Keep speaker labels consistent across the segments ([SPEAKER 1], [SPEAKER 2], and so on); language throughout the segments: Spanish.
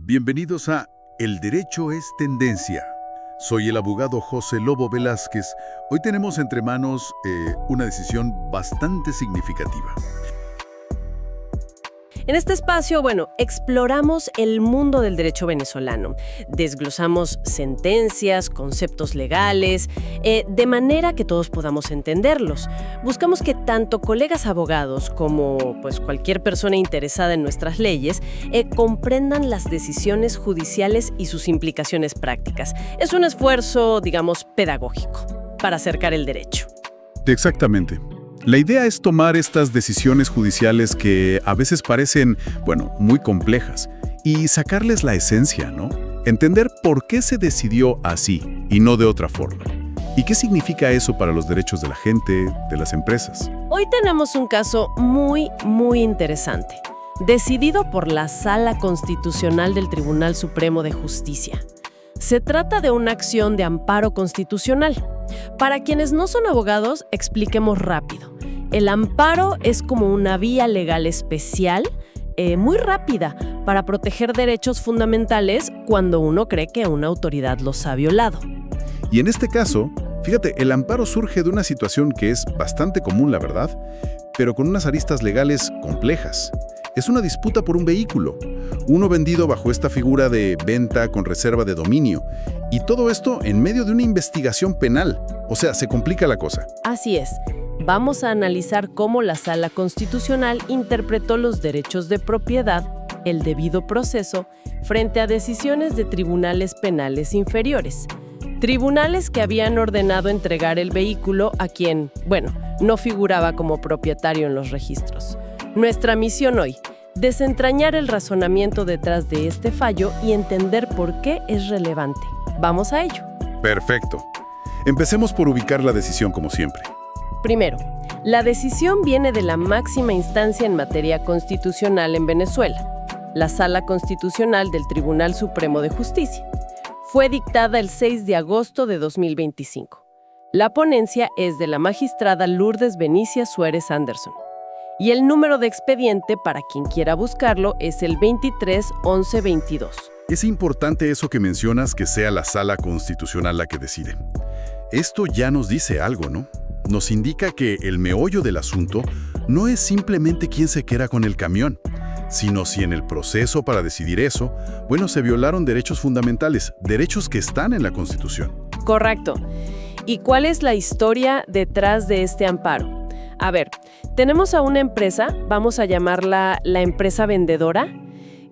[SPEAKER 1] Bienvenidos a El Derecho es Tendencia. Soy el abogado José Lobo Velázquez. Hoy tenemos entre manos una decisión bastante significativa.
[SPEAKER 2] En este espacio, exploramos el mundo del derecho venezolano. Desglosamos sentencias, conceptos legales, de manera que todos podamos entenderlos. Buscamos que tanto colegas abogados como cualquier persona interesada en nuestras leyes comprendan las decisiones judiciales y sus implicaciones prácticas. Es un esfuerzo, pedagógico para acercar el derecho.
[SPEAKER 1] Exactamente. La idea es tomar estas decisiones judiciales que a veces parecen, muy complejas y sacarles la esencia, ¿no? Entender por qué se decidió así y no de otra forma. ¿Y qué significa eso para los derechos de la gente, de las empresas?
[SPEAKER 2] Hoy tenemos un caso muy interesante, decidido por la Sala Constitucional del Tribunal Supremo de Justicia. Se trata de una acción de amparo constitucional. Para quienes no son abogados, expliquemos rápido. El amparo es como una vía legal especial, muy rápida, para proteger derechos fundamentales cuando uno cree que una autoridad los ha violado.
[SPEAKER 1] Y en este caso, fíjate, el amparo surge de una situación que es bastante común, la verdad, pero con unas aristas legales complejas. Es una disputa por un vehículo, uno vendido bajo esta figura de venta con reserva de dominio, y todo esto en medio de una investigación penal. O sea, se complica la cosa.
[SPEAKER 2] Así es. Vamos a analizar cómo la Sala Constitucional interpretó los derechos de propiedad, el debido proceso, frente a decisiones de tribunales penales inferiores. Tribunales que habían ordenado entregar el vehículo a quien, no figuraba como propietario en los registros. Nuestra misión hoy, desentrañar el razonamiento detrás de este fallo y entender por qué es relevante. Vamos a ello.
[SPEAKER 1] Perfecto. Empecemos por ubicar la decisión como siempre.
[SPEAKER 2] Primero, la decisión viene de la máxima instancia en materia constitucional en Venezuela, la Sala Constitucional del Tribunal Supremo de Justicia. Fue dictada el 6 de agosto de 2025. La ponencia es de la magistrada Lourdes Benicia Suárez Anderson. Y el número de expediente, para quien quiera buscarlo, es el 23-1122.
[SPEAKER 1] Es importante eso que mencionas, que sea la Sala Constitucional la que decide. Esto ya nos dice algo, ¿no? Nos indica que el meollo del asunto no es simplemente quién se queda con el camión, sino si en el proceso para decidir eso, se violaron derechos fundamentales, derechos que están en la Constitución.
[SPEAKER 2] Correcto. ¿Y cuál es la historia detrás de este amparo? A ver, tenemos a una empresa, vamos a llamarla la empresa vendedora,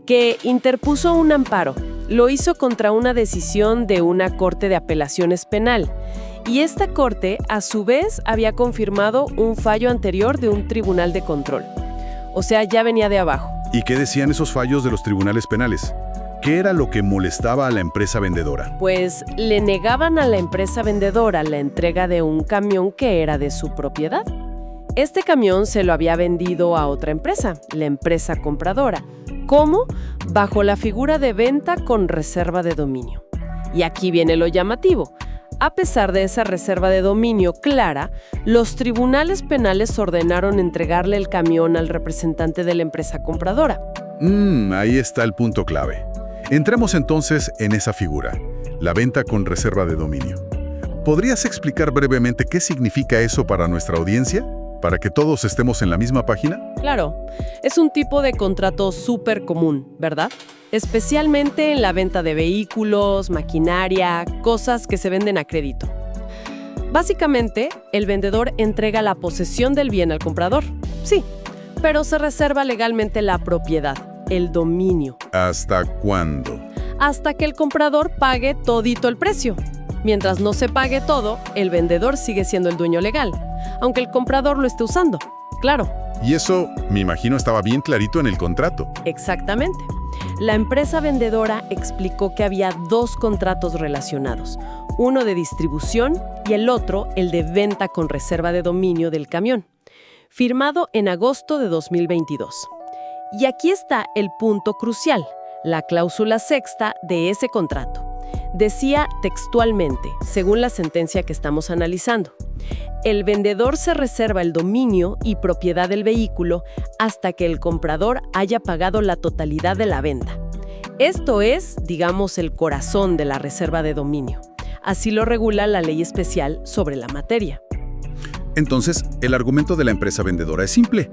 [SPEAKER 2] que interpuso un amparo. Lo hizo contra una decisión de una corte de apelaciones penal. Y esta corte, a su vez, había confirmado un fallo anterior de un tribunal de control. O sea, ya venía de abajo.
[SPEAKER 1] ¿Y qué decían esos fallos de los tribunales penales? ¿Qué era lo que molestaba a la empresa vendedora?
[SPEAKER 2] Pues le negaban a la empresa vendedora la entrega de un camión que era de su propiedad. Este camión se lo había vendido a otra empresa, la empresa compradora. ¿Cómo? Bajo la figura de venta con reserva de dominio. Y aquí viene lo llamativo. A pesar de esa reserva de dominio clara, los tribunales penales ordenaron entregarle el camión al representante de la empresa compradora.
[SPEAKER 1] Ahí está el punto clave. Entremos entonces en esa figura, la venta con reserva de dominio. ¿Podrías explicar brevemente qué significa eso para nuestra audiencia? ¿Para que todos estemos en la misma página?
[SPEAKER 2] Claro, es un tipo de contrato súper común, ¿verdad? Especialmente en la venta de vehículos, maquinaria, cosas que se venden a crédito. Básicamente, el vendedor entrega la posesión del bien al comprador. Sí, pero se reserva legalmente la propiedad, el dominio.
[SPEAKER 1] ¿Hasta cuándo?
[SPEAKER 2] Hasta que el comprador pague todito el precio. Mientras no se pague todo, el vendedor sigue siendo el dueño legal, aunque el comprador lo esté usando. Claro.
[SPEAKER 1] Y eso, me imagino, estaba bien clarito en el contrato.
[SPEAKER 2] Exactamente. La empresa vendedora explicó que había dos contratos relacionados, uno de distribución y el otro, el de venta con reserva de dominio del camión, firmado en agosto de 2022. Y aquí está el punto crucial, la cláusula sexta de ese contrato. Decía textualmente, según la sentencia que estamos analizando, el vendedor se reserva el dominio y propiedad del vehículo hasta que el comprador haya pagado la totalidad de la venta. Esto es, digamos, el corazón de la reserva de dominio. Así lo regula la ley especial sobre la materia.
[SPEAKER 1] Entonces, el argumento de la empresa vendedora es simple.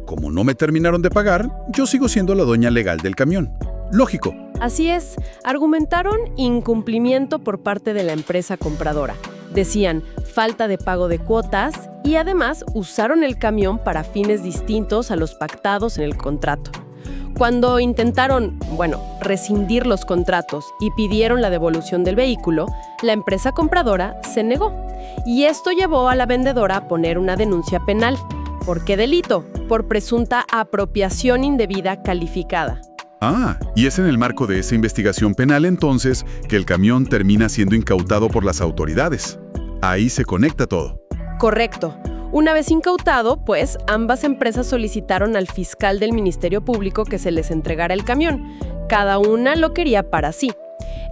[SPEAKER 1] Como no me terminaron de pagar, yo sigo siendo la dueña legal del camión. Lógico.
[SPEAKER 2] Así es, argumentaron incumplimiento por parte de la empresa compradora. Decían falta de pago de cuotas y además usaron el camión para fines distintos a los pactados en el contrato. Cuando intentaron, rescindir los contratos y pidieron la devolución del vehículo, la empresa compradora se negó. Y esto llevó a la vendedora a poner una denuncia penal. ¿Por qué delito? Por presunta apropiación indebida calificada.
[SPEAKER 1] Ah, y es en el marco de esa investigación penal entonces que el camión termina siendo incautado por las autoridades. Ahí se conecta todo.
[SPEAKER 2] Correcto. Una vez incautado, pues, ambas empresas solicitaron al fiscal del Ministerio Público que se les entregara el camión. Cada una lo quería para sí.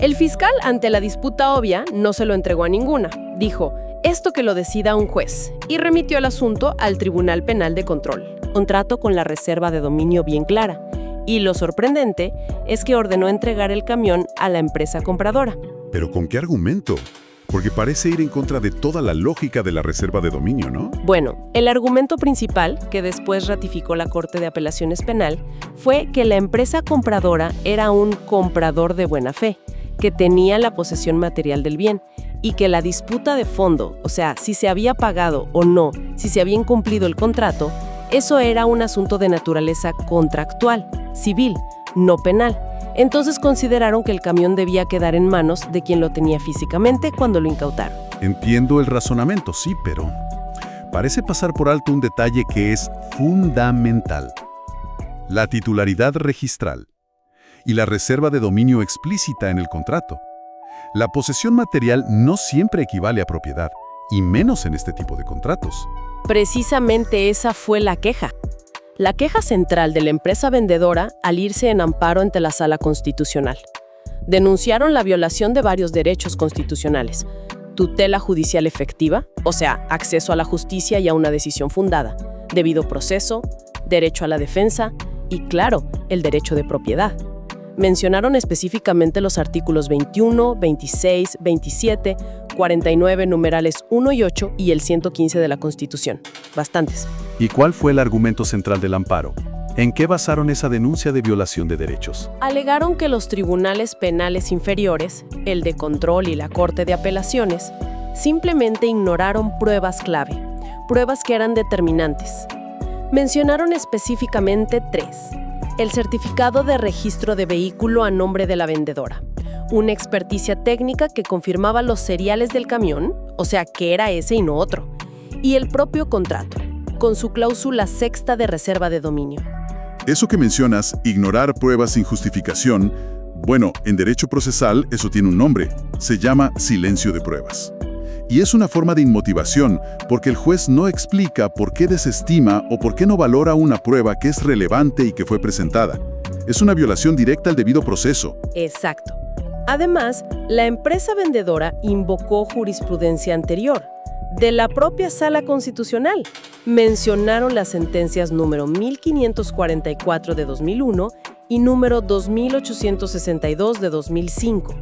[SPEAKER 2] El fiscal, ante la disputa obvia, no se lo entregó a ninguna. Dijo, esto que lo decida un juez, y remitió el asunto al Tribunal Penal de Control. Contrato con la reserva de dominio bien clara. Y lo sorprendente es que ordenó entregar el camión a la empresa compradora.
[SPEAKER 1] ¿Pero con qué argumento? Porque parece ir en contra de toda la lógica de la reserva de dominio, ¿no?
[SPEAKER 2] Bueno, el argumento principal, que después ratificó la Corte de Apelaciones Penal, fue que la empresa compradora era un comprador de buena fe, que tenía la posesión material del bien, y que la disputa de fondo, o sea, si se había pagado o no, si se había incumplido el contrato, eso era un asunto de naturaleza contractual, civil, no penal. Entonces consideraron que el camión debía quedar en manos de quien lo tenía físicamente cuando lo incautaron.
[SPEAKER 1] Entiendo el razonamiento, sí, pero parece pasar por alto un detalle que es fundamental. La titularidad registral y la reserva de dominio explícita en el contrato. La posesión material no siempre equivale a propiedad, y menos en este tipo de contratos.
[SPEAKER 2] Precisamente esa fue la queja. La queja central de la empresa vendedora al irse en amparo ante la Sala Constitucional. Denunciaron la violación de varios derechos constitucionales. Tutela judicial efectiva, o sea, acceso a la justicia y a una decisión fundada. Debido proceso, derecho a la defensa y, claro, el derecho de propiedad. Mencionaron específicamente los artículos 21, 26, 27, 49, numerales 1 y 8 y el 115 de la Constitución. Bastantes.
[SPEAKER 1] ¿Y cuál fue el argumento central del amparo? ¿En qué basaron esa denuncia de violación de derechos?
[SPEAKER 2] Alegaron que los tribunales penales inferiores, el de control y la Corte de Apelaciones, simplemente ignoraron pruebas clave, pruebas que eran determinantes. Mencionaron específicamente 3. El certificado de registro de vehículo a nombre de la vendedora, una experticia técnica que confirmaba los seriales del camión, o sea, que era ese y no otro, y el propio contrato, con su cláusula sexta de reserva de dominio.
[SPEAKER 1] Eso que mencionas, ignorar pruebas sin justificación, bueno, en derecho procesal eso tiene un nombre, se llama silencio de pruebas. Y es una forma de inmotivación, porque el juez no explica por qué desestima o por qué no valora una prueba que es relevante y que fue presentada. Es una violación directa al debido proceso.
[SPEAKER 2] Exacto. Además, la empresa vendedora invocó jurisprudencia anterior, de la propia Sala Constitucional. Mencionaron las sentencias número 1544 de 2001 y número 2862 de 2005.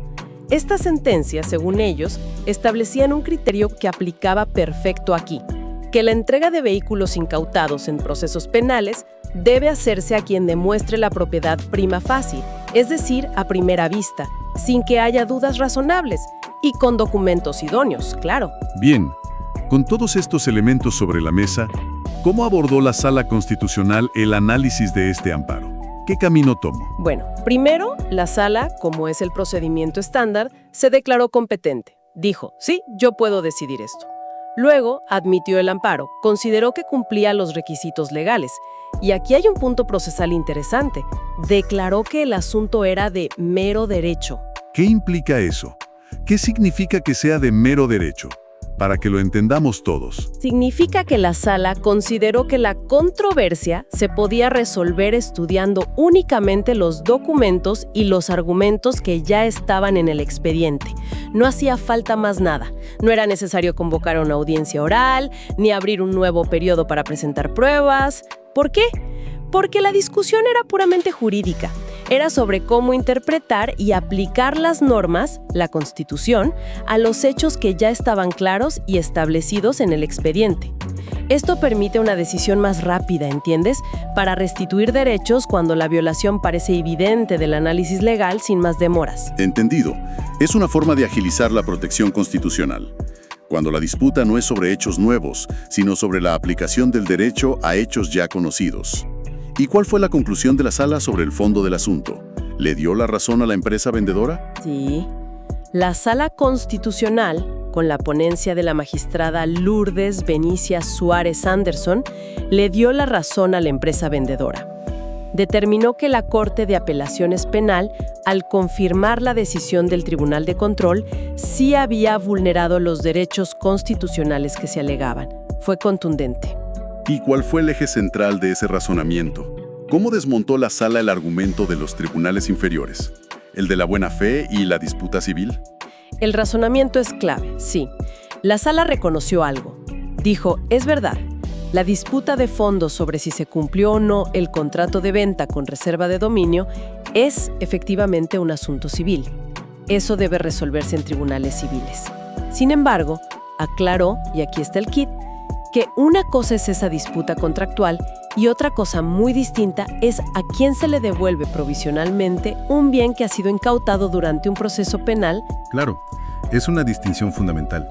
[SPEAKER 2] Estas sentencias, según ellos, establecían un criterio que aplicaba perfecto aquí, que la entrega de vehículos incautados en procesos penales debe hacerse a quien demuestre la propiedad prima facie, es decir, a primera vista, sin que haya dudas razonables y con documentos idóneos, claro.
[SPEAKER 1] Bien, con todos estos elementos sobre la mesa, ¿cómo abordó la Sala Constitucional el análisis de este amparo? ¿Qué camino tomó?
[SPEAKER 2] Bueno, primero, la Sala, como es el procedimiento estándar, se declaró competente. Dijo, sí, yo puedo decidir esto. Luego, admitió el amparo, consideró que cumplía los requisitos legales. Y aquí hay un punto procesal interesante. Declaró que el asunto era de mero derecho.
[SPEAKER 1] ¿Qué implica eso? ¿Qué significa que sea de mero derecho? Para que lo entendamos todos.
[SPEAKER 2] Significa que la Sala consideró que la controversia se podía resolver estudiando únicamente los documentos y los argumentos que ya estaban en el expediente. No hacía falta más nada. No era necesario convocar una audiencia oral, ni abrir un nuevo periodo para presentar pruebas. ¿Por qué? Porque la discusión era puramente jurídica. Era sobre cómo interpretar y aplicar las normas, la Constitución, a los hechos que ya estaban claros y establecidos en el expediente. Esto permite una decisión más rápida, ¿entiendes?, para restituir derechos cuando la violación parece evidente del análisis legal sin más demoras.
[SPEAKER 1] Entendido. Es una forma de agilizar la protección constitucional. Cuando la disputa no es sobre hechos nuevos, sino sobre la aplicación del derecho a hechos ya conocidos. ¿Y cuál fue la conclusión de la sala sobre el fondo del asunto? ¿Le dio la razón a la empresa vendedora?
[SPEAKER 2] Sí. La Sala Constitucional, con la ponencia de la magistrada Lourdes Benicia Suárez Anderson, le dio la razón a la empresa vendedora. Determinó que la Corte de Apelaciones Penal, al confirmar la decisión del Tribunal de Control, sí había vulnerado los derechos constitucionales que se alegaban. Fue contundente.
[SPEAKER 1] ¿Y cuál fue el eje central de ese razonamiento? ¿Cómo desmontó la sala el argumento de los tribunales inferiores? ¿El de la buena fe y la disputa civil?
[SPEAKER 2] El razonamiento es clave, sí. La sala reconoció algo. Dijo, es verdad, la disputa de fondo sobre si se cumplió o no el contrato de venta con reserva de dominio es efectivamente un asunto civil. Eso debe resolverse en tribunales civiles. Sin embargo, aclaró, y aquí está el kit, que una cosa es esa disputa contractual y otra cosa muy distinta es a quién se le devuelve provisionalmente un bien que ha sido incautado durante un proceso penal.
[SPEAKER 3] Claro, es una distinción fundamental.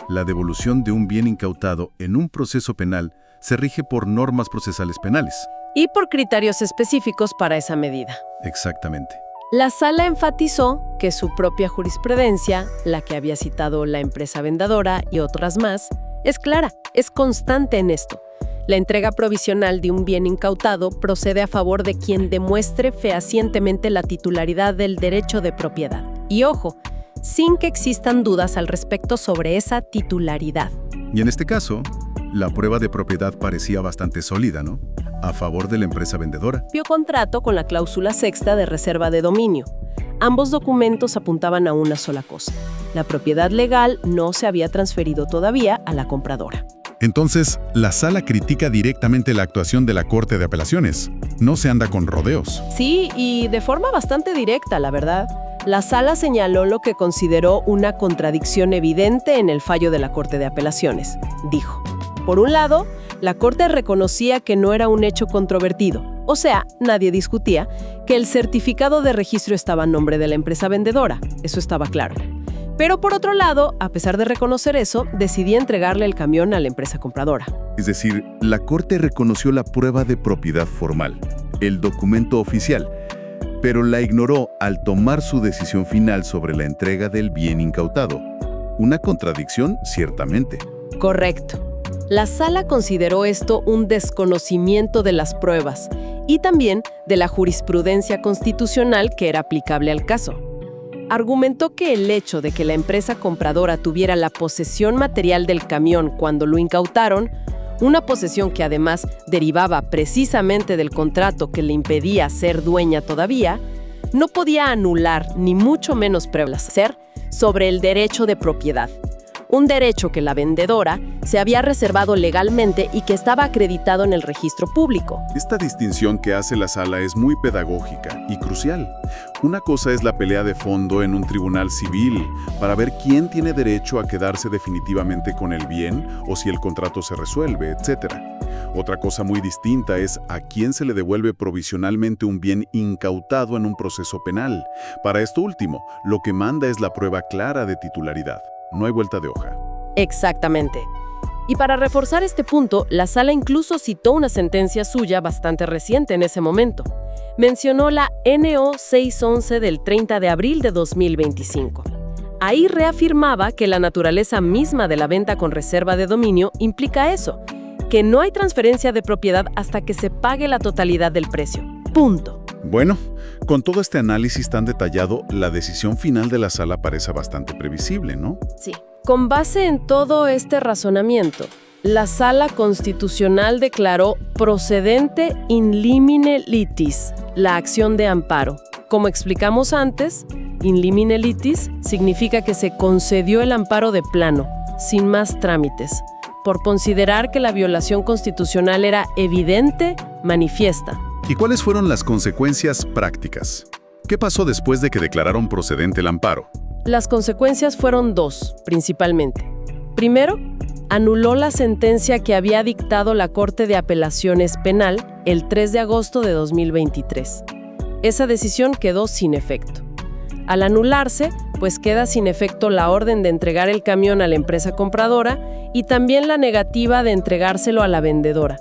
[SPEAKER 3] La devolución de un bien incautado en un proceso penal se rige por normas procesales penales.
[SPEAKER 2] Y por criterios específicos para esa medida.
[SPEAKER 3] Exactamente.
[SPEAKER 2] La sala enfatizó que su propia jurisprudencia, la que había citado la empresa vendedora y otras más, es clara, es constante en esto. La entrega provisional de un bien incautado procede a favor de quien demuestre fehacientemente la titularidad del derecho de propiedad. Y ojo, sin que existan dudas al respecto sobre esa titularidad.
[SPEAKER 3] Y en este caso, la prueba de propiedad parecía bastante sólida, ¿no? A favor de la empresa vendedora.
[SPEAKER 2] Vio contrato con la cláusula sexta de reserva de dominio. Ambos documentos apuntaban a una sola cosa. La propiedad legal no se había transferido todavía a la compradora.
[SPEAKER 3] Entonces, la sala critica directamente la actuación de la Corte de Apelaciones. No se anda con rodeos.
[SPEAKER 2] Sí, y de forma bastante directa, la verdad. La sala señaló lo que consideró una contradicción evidente en el fallo de la Corte de Apelaciones. Dijo, por un lado, la Corte reconocía que no era un hecho controvertido, o sea, nadie discutía que el certificado de registro estaba a nombre de la empresa vendedora, eso estaba claro. Pero por otro lado, a pesar de reconocer eso, decidía entregarle el camión a la empresa compradora.
[SPEAKER 1] Es decir, la Corte reconoció la prueba de propiedad formal, el documento oficial, pero la ignoró al tomar su decisión final sobre la entrega del bien incautado. Una contradicción, ciertamente.
[SPEAKER 2] Correcto. La sala consideró esto un desconocimiento de las pruebas y también de la jurisprudencia constitucional que era aplicable al caso. Argumentó que el hecho de que la empresa compradora tuviera la posesión material del camión cuando lo incautaron, una posesión que además derivaba precisamente del contrato que le impedía ser dueña todavía, no podía anular ni mucho menos prevalecer sobre el derecho de propiedad. Un derecho que la vendedora se había reservado legalmente y que estaba acreditado en el registro público.
[SPEAKER 1] Esta distinción que hace la sala es muy pedagógica y crucial. Una cosa es la pelea de fondo en un tribunal civil para ver quién tiene derecho a quedarse definitivamente con el bien o si el contrato se resuelve, etc. Otra cosa muy distinta es a quién se le devuelve provisionalmente un bien incautado en un proceso penal. Para esto último, lo que manda es la prueba clara de titularidad. No hay vuelta de hoja.
[SPEAKER 2] Exactamente. Y para reforzar este punto, la sala incluso citó una sentencia suya bastante reciente en ese momento. Mencionó la NO 611 del 30 de abril de 2025. Ahí reafirmaba que la naturaleza misma de la venta con reserva de dominio implica eso, que no hay transferencia de propiedad hasta que se pague la totalidad del precio. Punto.
[SPEAKER 1] Bueno, con todo este análisis tan detallado, la decisión final de la sala parece bastante previsible, ¿no?
[SPEAKER 2] Sí. Con base en todo este razonamiento, la Sala Constitucional declaró procedente in limine litis la acción de amparo. Como explicamos antes, in limine litis significa que se concedió el amparo de plano, sin más trámites, por considerar que la violación constitucional era evidente, manifiesta.
[SPEAKER 1] ¿Y cuáles fueron las consecuencias prácticas? ¿Qué pasó después de que declararon procedente el amparo?
[SPEAKER 2] Las consecuencias fueron dos, principalmente. Primero, anuló la sentencia que había dictado la Corte de Apelaciones Penal el 3 de agosto de 2023. Esa decisión quedó sin efecto. Al anularse, pues queda sin efecto la orden de entregar el camión a la empresa compradora y también la negativa de entregárselo a la vendedora.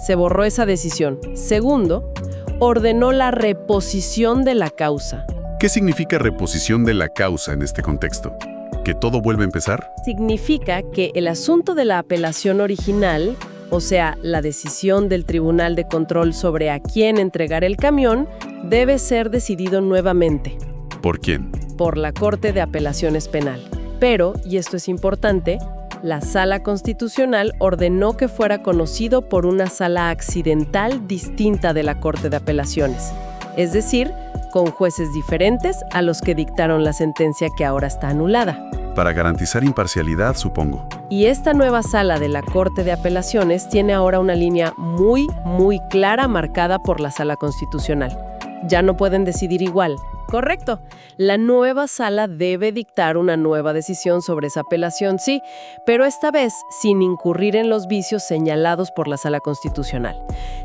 [SPEAKER 2] Se borró esa decisión. Segundo, ordenó la reposición de la causa.
[SPEAKER 1] ¿Qué significa reposición de la causa en este contexto? ¿Que todo vuelve a empezar?
[SPEAKER 2] Significa que el asunto de la apelación original, o sea, la decisión del Tribunal de Control sobre a quién entregar el camión, debe ser decidido nuevamente.
[SPEAKER 1] ¿Por quién?
[SPEAKER 2] Por la Corte de Apelaciones Penal. Pero, y esto es importante, la Sala Constitucional ordenó que fuera conocido por una sala accidental distinta de la Corte de Apelaciones. Es decir, con jueces diferentes a los que dictaron la sentencia que ahora está anulada.
[SPEAKER 1] Para garantizar imparcialidad, supongo.
[SPEAKER 2] Y esta nueva sala de la Corte de Apelaciones tiene ahora una línea muy clara marcada por la Sala Constitucional. Ya no pueden decidir igual. Correcto. La nueva sala debe dictar una nueva decisión sobre esa apelación, sí, pero esta vez sin incurrir en los vicios señalados por la Sala Constitucional.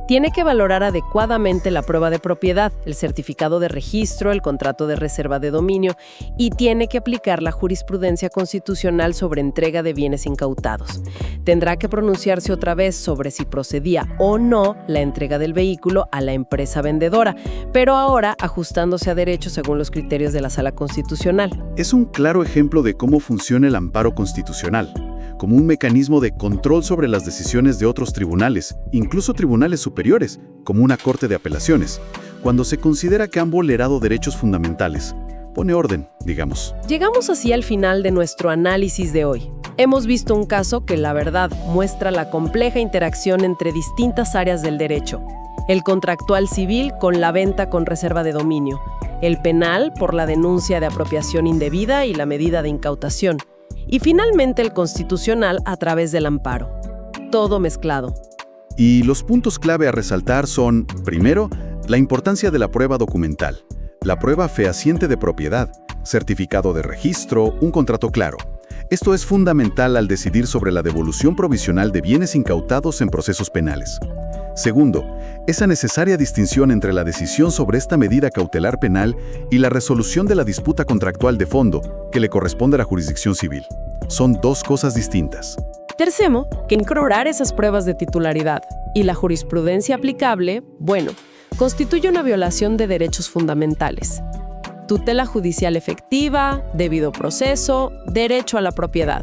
[SPEAKER 2] Tiene que valorar adecuadamente la prueba de propiedad, el certificado de registro, el contrato de reserva de dominio y tiene que aplicar la jurisprudencia constitucional sobre entrega de bienes incautados. Tendrá que pronunciarse otra vez sobre si procedía o no la entrega del vehículo a la empresa vendedora, pero ahora ajustándose a derechos según los criterios de la Sala Constitucional.
[SPEAKER 1] Es un claro ejemplo de cómo funciona el amparo constitucional, como un mecanismo de control sobre las decisiones de otros tribunales, incluso tribunales superiores, como una Corte de Apelaciones, cuando se considera que han vulnerado derechos fundamentales. Pone orden, digamos.
[SPEAKER 2] Llegamos así al final de nuestro análisis de hoy. Hemos visto un caso que, la verdad, muestra la compleja interacción entre distintas áreas del derecho. El contractual civil con la venta con reserva de dominio, el penal por la denuncia de apropiación indebida y la medida de incautación, y finalmente el constitucional a través del amparo. Todo mezclado.
[SPEAKER 1] Y los puntos clave a resaltar son, primero, la importancia de la prueba documental, la prueba fehaciente de propiedad, certificado de registro, un contrato claro. Esto es fundamental al decidir sobre la devolución provisional de bienes incautados en procesos penales. Segundo, esa necesaria distinción entre la decisión sobre esta medida cautelar penal y la resolución de la disputa contractual de fondo, que le corresponde a la jurisdicción civil. Son dos cosas distintas.
[SPEAKER 2] Tercero, que incorporar esas pruebas de titularidad y la jurisprudencia aplicable, constituye una violación de derechos fundamentales. Tutela judicial efectiva, debido proceso, derecho a la propiedad.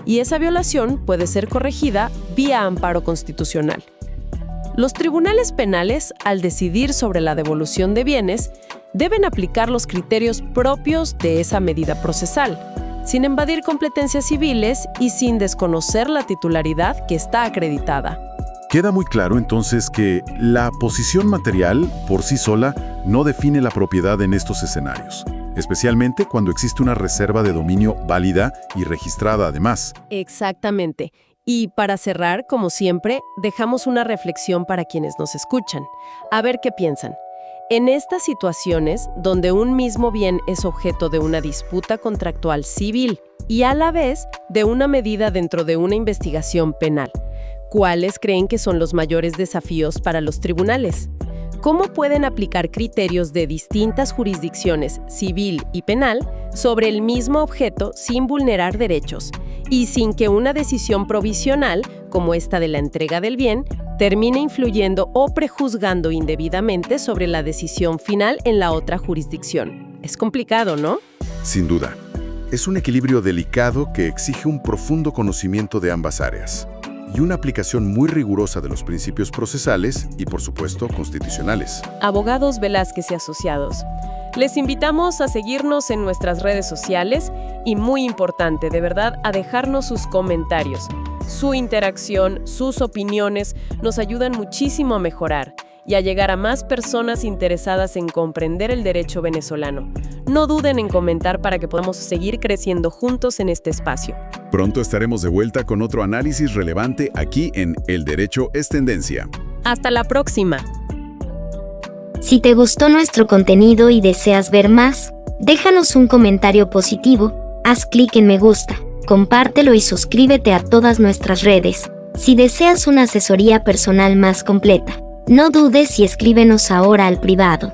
[SPEAKER 2] Y esa violación puede ser corregida vía amparo constitucional. Los tribunales penales, al decidir sobre la devolución de bienes, deben aplicar los criterios propios de esa medida procesal, sin invadir competencias civiles y sin desconocer la titularidad que está acreditada.
[SPEAKER 1] Queda muy claro entonces que la posición material, por sí sola, no define la propiedad en estos escenarios, especialmente cuando existe una reserva de dominio válida y registrada además.
[SPEAKER 2] Exactamente. Y para cerrar, como siempre, dejamos una reflexión para quienes nos escuchan. A ver qué piensan. En estas situaciones, donde un mismo bien es objeto de una disputa contractual civil y a la vez de una medida dentro de una investigación penal, ¿cuáles creen que son los mayores desafíos para los tribunales? ¿Cómo pueden aplicar criterios de distintas jurisdicciones, civil y penal, sobre el mismo objeto sin vulnerar derechos y sin que una decisión provisional, como esta de la entrega del bien, termine influyendo o prejuzgando indebidamente sobre la decisión final en la otra jurisdicción? Es complicado, ¿no?
[SPEAKER 1] Sin duda. Es un equilibrio delicado que exige un profundo conocimiento de ambas áreas y una aplicación muy rigurosa de los principios procesales y, por supuesto, constitucionales.
[SPEAKER 2] Abogados Velázquez y Asociados. Les invitamos a seguirnos en nuestras redes sociales y, muy importante, de verdad, a dejarnos sus comentarios. Su interacción, sus opiniones nos ayudan muchísimo a mejorar y a llegar a más personas interesadas en comprender el derecho venezolano. No duden en comentar para que podamos seguir creciendo juntos en este espacio.
[SPEAKER 1] Pronto estaremos de vuelta con otro análisis relevante aquí en El Derecho es Tendencia.
[SPEAKER 2] Hasta la próxima.
[SPEAKER 4] Si te gustó nuestro contenido y deseas ver más, déjanos un comentario positivo, haz clic en me gusta, compártelo y suscríbete a todas nuestras redes. Si deseas una asesoría personal más completa, no dudes y escríbenos ahora al privado.